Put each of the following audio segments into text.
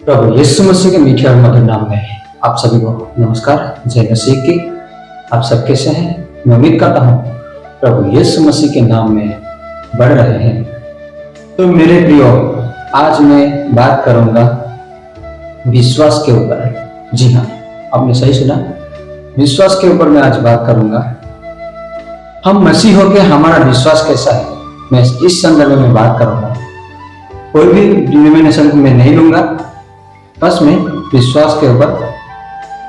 प्रभु यीशु मसीह के मीठे और मधुर नाम में आप सभी को नमस्कार। जय मसीह की। आप सब कैसे हैं? मैं उम्मीद करता हूँ प्रभु यीशु मसीह के नाम में बढ़ रहे हैं। तो मेरे प्रियो, आज मैं बात करूंगा विश्वास के ऊपर। जी हाँ, आपने सही सुना, विश्वास के ऊपर मैं आज बात करूंगा। हम मसीह होकर हमारा विश्वास कैसा है, मैं इस संदर्भ में बात करूंगा। कोई भी डिनोमिनेशन को मैं नहीं लूंगा, बस मैं विश्वास के ऊपर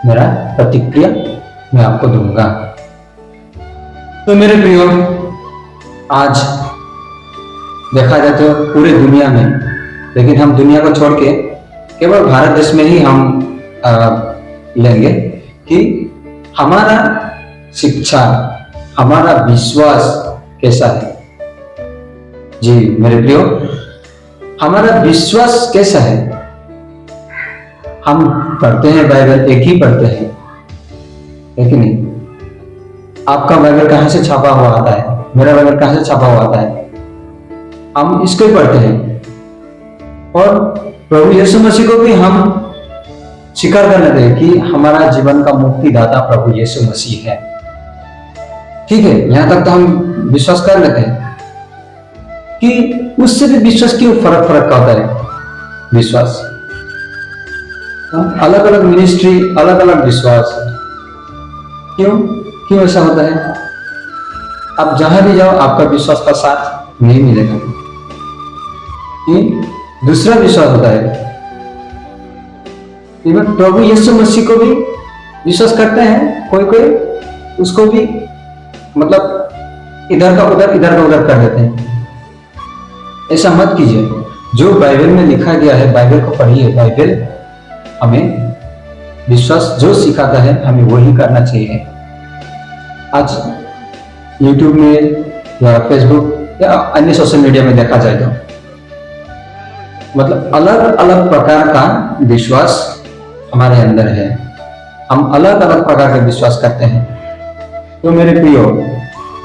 मेरा प्रतिक्रिया मैं आपको दूंगा। तो मेरे प्रियो, आज देखा जाए तो पूरे दुनिया में, लेकिन हम दुनिया को छोड़ के केवल भारत देश में ही हम लेंगे कि हमारा शिक्षा, हमारा विश्वास कैसा है। जी मेरे प्रियो, हमारा विश्वास कैसा है। हम पढ़ते हैं बाइबल, एक ही पढ़ते हैं, है कि नहीं? आपका बाइबल कहां से छापा हुआ आता है, मेरा बाइबल कहां से छापा हुआ आता है, हम इसको ही पढ़ते हैं। और प्रभु यीशु मसीह को भी हम स्वीकार कर लेते हैं कि हमारा जीवन का मुक्तिदाता प्रभु यीशु मसीह है। ठीक है, यहां तक तो हम विश्वास कर लेते हैं कि उससे भी विश्वास क्यों फर्क का होता है। विश्वास अलग अलग मिनिस्ट्री, अलग अलग विश्वास, क्यों ऐसा होता है? आप जहां भी जाओ आपका विश्वास का साथ नहीं मिलेगा। दूसरा विश्वास होता है, प्रभु यीशु मसीह को भी विश्वास करते हैं, कोई उसको भी मतलब इधर का उधर कर देते हैं। ऐसा मत कीजिए। जो बाइबल में लिखा गया है, बाइबल को पढ़िए। बाइबल हमें विश्वास जो सिखाता है हमें वही करना चाहिए। आज YouTube में या फेसबुक या अन्य सोशल मीडिया में देखा जाए तो मतलब अलग अलग प्रकार का विश्वास हमारे अंदर है। हम अलग अलग प्रकार का विश्वास करते हैं। तो मेरे प्रियो,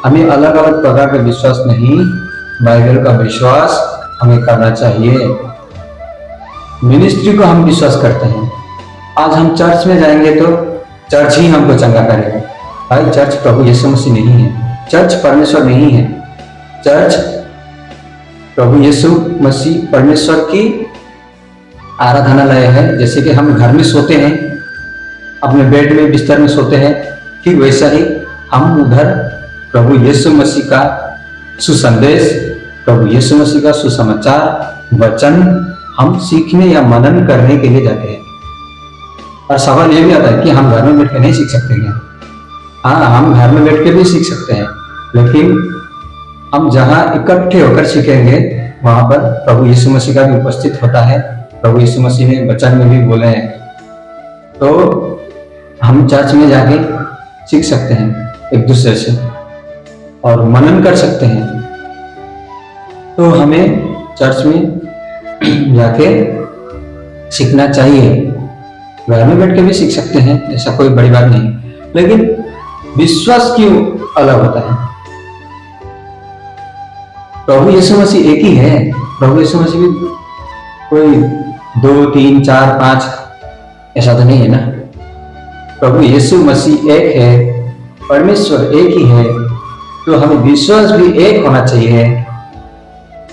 हमें अलग अलग प्रकार का विश्वास नहीं, बाइबल का विश्वास हमें करना चाहिए। मिनिस्ट्री को हम विश्वास करते हैं। आज हम चर्च में जाएंगे तो चर्च ही हमको चंगा करेगा। भाई, चर्च प्रभु यीशु मसीह नहीं है, चर्च परमेश्वर नहीं है। चर्च प्रभु यीशु मसीह परमेश्वर की आराधनालय है। जैसे कि हम घर में सोते हैं, अपने बेड में बिस्तर में सोते हैं, ठीक वैसा ही हम उधर प्रभु यीशु मसीह का सुसंदेश, प्रभु यीशु मसीह का सुसमाचार वचन हम सीखने या मनन करने के लिए जाते हैं। और सवाल यह भी आता है कि हम घर में बैठ के नहीं सीख सकते क्या? हाँ, हम घर में बैठ के भी सीख सकते हैं, लेकिन हम जहाँ इकट्ठे होकर सीखेंगे वहां पर प्रभु यीशु मसीह का भी उपस्थित होता है। प्रभु यीशु मसीह ने वचन में भी बोले हैं, तो हम चर्च में जाके सीख सकते हैं एक दूसरे से और मनन कर सकते हैं। तो हमें चर्च में जाके सीखना चाहिए। घर में बैठ के भी सीख सकते हैं, ऐसा कोई बड़ी बात नहीं। लेकिन विश्वास क्यों अलग होता है? प्रभु यीशु मसीह एक ही है। प्रभु यीशु मसीह भी कोई 2, 3, 4, 5 ऐसा तो नहीं है ना। प्रभु यीशु मसीह एक है, परमेश्वर एक ही है। तो हमें विश्वास भी एक होना चाहिए।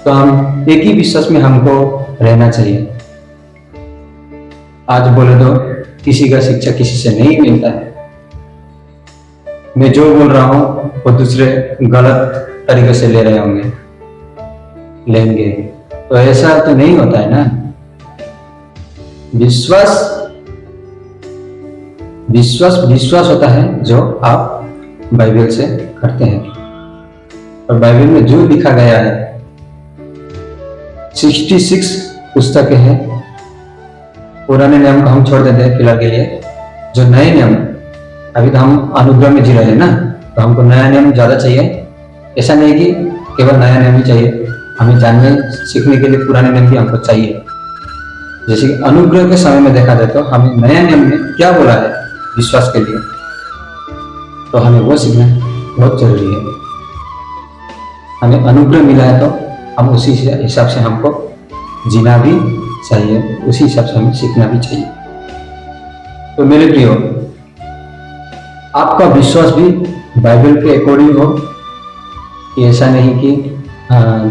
तो हम एक ही विश्वास में हमको रहना चाहिए। आज बोले तो किसी का शिक्षा किसी से नहीं मिलता है। मैं जो बोल रहा हूं वो दूसरे गलत तरीके से ले रहे होंगे, लेंगे, तो ऐसा तो नहीं होता है ना। विश्वास होता है जो आप बाइबल से करते हैं। और बाइबल में जो लिखा गया है, 66 पुस्तकें हैं। पुराने नियम को हम छोड़ देते हैं फिलहाल के लिए। जो नए नियम, अभी तो हम अनुग्रह में जी रहे हैं ना, तो हमको नया नियम ज्यादा चाहिए। ऐसा नहीं कि केवल नया नियम ही चाहिए, हमें जानने सीखने के लिए पुराने नियम भी हमको चाहिए। जैसे कि अनुग्रह के समय में देखा जाए तो हमें नया नियम में क्या बोला है विश्वास के लिए, तो हमें वो सीखना बहुत जरूरी है। हमें अनुग्रह मिला है तो हम उसी हिसाब से हमको जीना भी चाहिए, उसी हिसाब से हमें सीखना भी चाहिए। तो मेरे प्रियो, आपका विश्वास भी बाइबल के अकॉर्डिंग हो, कि ऐसा नहीं कि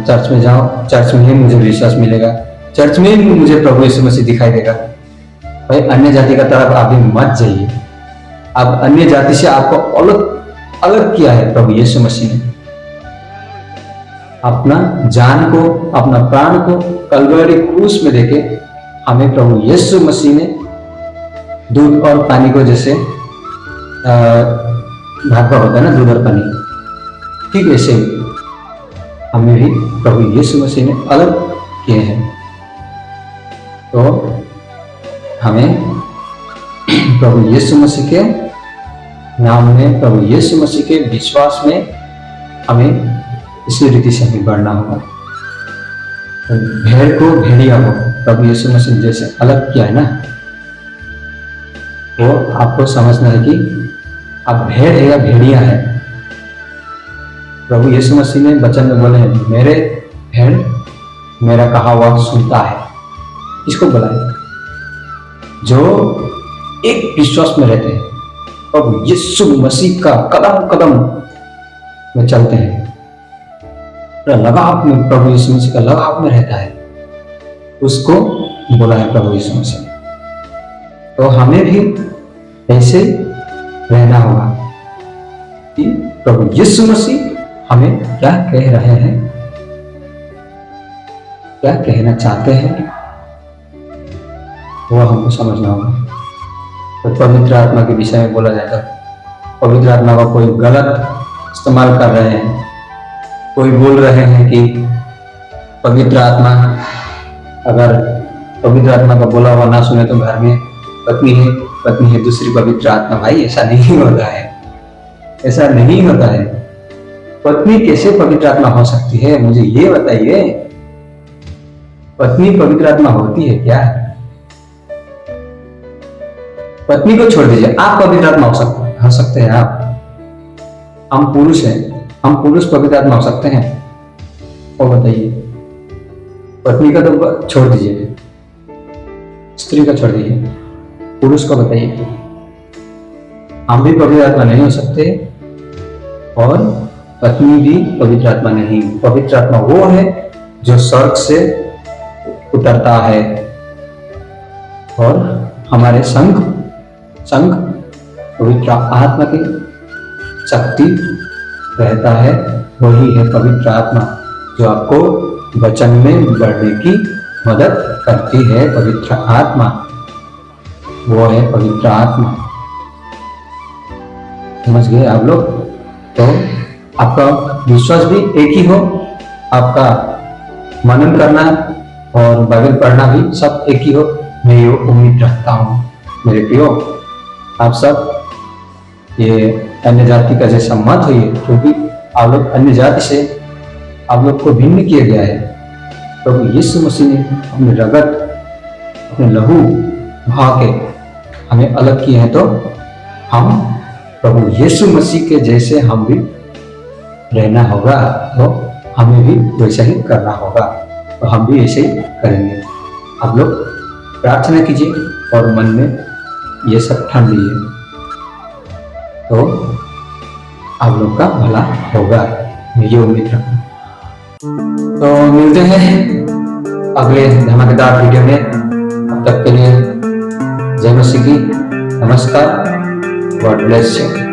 चर्च में जाओ, चर्च में ही मुझे विश्वास मिलेगा, चर्च में ही मुझे प्रभु यीशु मसीह दिखाई देगा। भाई अन्य जाति का तरफ आप भी मत जाइए। आप अन्य जाति से आपको अलग अलग किया है प्रभु यीशु मसीह ने। अपना जान को, अपना प्राण को कलवरी क्रूस में देके हमें प्रभु यीशु मसीह ने दूध और पानी को, जैसे भागवा होता है ना दूध और पानी, ठीक वैसे हमें भी प्रभु यीशु मसीह ने अलग किए हैं। तो हमें प्रभु यीशु मसीह के नाम में, प्रभु यीशु मसीह के विश्वास में हमें इसी रीति से हमें बढ़ना होगा। भेड़ को भेड़िया हो प्रभु यीशु मसीह जैसे अलग किया है ना, तो आपको समझना है कि आप भेड़ है या भेड़िया है। प्रभु यीशु मसीह ने वचन में बोले हैं, मेरे भेड़ मेरा कहा हुआ सुनता है। इसको बोला है जो एक विश्वास में रहते हैं, प्रभु यीशु मसीह का कदम कदम में चलते हैं, लगाव में, प्रभु यीशु मसीह का लगाव में रहता है, उसको बोला है प्रभु यीशु मसीह। तो हमें भी ऐसे रहना होगा कि प्रभु यीशु मसीह हमें क्या कह रहे हैं, क्या कहना चाहते हैं, वो हमको समझना होगा। तो पवित्र आत्मा के विषय में बोला जाता है, पवित्र आत्मा का कोई गलत इस्तेमाल कर रहे हैं, कोई बोल रहे हैं कि पवित्र आत्मा, अगर पवित्र आत्मा का बोला हुआ ना सुने तो घर में पत्नी है दूसरी पवित्र आत्मा। भाई ऐसा नहीं होता है, ऐसा नहीं होता है। पत्नी कैसे पवित्र आत्मा हो सकती है, मुझे ये बताइए। पत्नी पवित्र आत्मा होती है क्या? पत्नी को छोड़ दीजिए, आप पवित्र आत्मा हो सकते हैं। आप, हम पुरुष हैं, हम पुरुष पवित्र आत्मा हो सकते हैं? वो बताइए। पत्नी का तो छोड़ दीजिए, स्त्री का छोड़ दीजिए, पुरुष को बताइए। हम भी पवित्र आत्मा नहीं हो सकते और पत्नी भी पवित्र आत्मा नहीं। पवित्र आत्मा वो है जो स्वर्ग से उतरता है और हमारे संग पवित्र आत्मा की शक्ति रहता है। वही है पवित्र आत्मा जो आपको वचन में बढ़ने की मदद करती है। पवित्र आत्मा वो है पवित्र आत्मा। समझ गए आप लोग? तो आपका विश्वास भी एक ही हो, आपका मनन करना और बाइबल पढ़ना भी सब एक ही हो, मैं ये उम्मीद रखता हूँ। मेरे प्रियो, आप सब ये अन्य जाति का जैसा मत होइए, क्योंकि आप लोग अन्य जाति से आप लोग को भिन्न किया गया है। प्रभु यीशु मसीह ने अपने रगत, अपने लहू बहा के हमें अलग किए हैं। तो हम प्रभु यीशु मसीह के जैसे हम भी रहना होगा, तो हमें भी वैसा ही करना होगा, तो हम भी ऐसे ही करेंगे। आप लोग प्रार्थना कीजिए और मन में ये सब ठान लीजिए, तो आप लोग का भला होगा, मैं ये उम्मीद रखता हूँ। तो मिलते हैं अगले धमाकेदार वीडियो में। अब तक के लिए जय मसीह की, नमस्कार, गॉड ब्लेस यू।